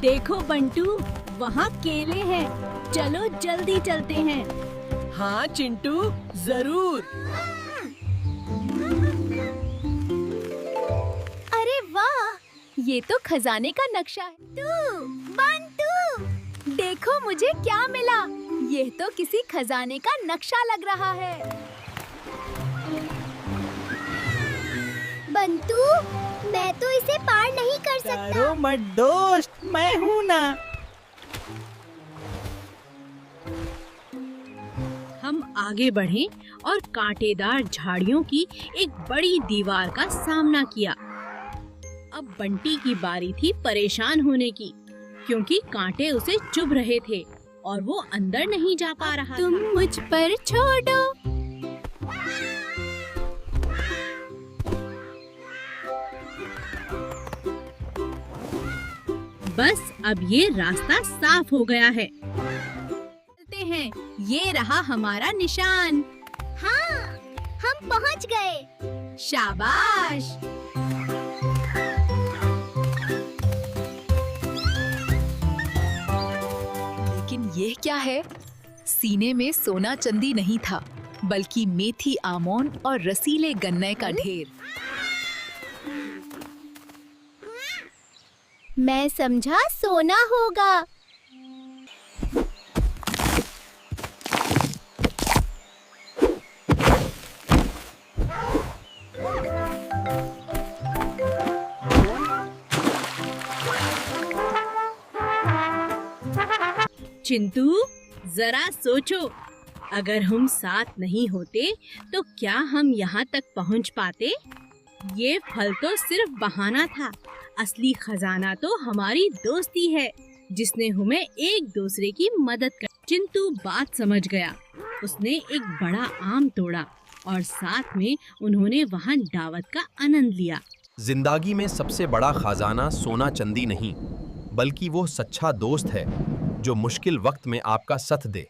देखो बंटू, वहाँ केले हैं, चलो जल्दी चलते हैं। हाँ चिंटू, जरूर। अरे वाह, ये तो खजाने का नक्शा है। बंटू, देखो मुझे क्या मिला। ये तो किसी खजाने का नक्शा लग रहा है। बंटू, मैं तो इसे पार नहीं कर सकता। डरो मत दोस्त, मैं हूँ ना। हम आगे बढ़े और कांटेदार झाड़ियों की एक बड़ी दीवार का सामना किया। अब बंटी की बारी थी परेशान होने की, क्योंकि कांटे उसे चुभ रहे थे और वो अंदर नहीं जा पा रहा। तुम मुझ पर छोड़ो। बस अब ये रास्ता साफ हो गया है। चलते हैं, ये रहा हमारा निशान। हाँ, हम पहुँच गए। शाबाश। लेकिन ये क्या है? सीने में सोना चांदी नहीं था, बल्कि मेथी आमोन और रसीले गन्ने का ढेर। मैं समझा सोना होगा। चिंटू, जरा सोचो, अगर हम साथ नहीं होते तो क्या हम यहाँ तक पहुँच पाते? ये फल तो सिर्फ बहाना था, असली खजाना तो हमारी दोस्ती है, जिसने हमें एक दूसरे की मदद कर। चिंटू बात समझ गया। उसने एक बड़ा आम तोड़ा और साथ में उन्होंने वहाँ दावत का आनंद लिया। जिंदगी में सबसे बड़ा खजाना सोना चांदी नहीं, बल्कि वो सच्चा दोस्त है जो मुश्किल वक्त में आपका साथ दे।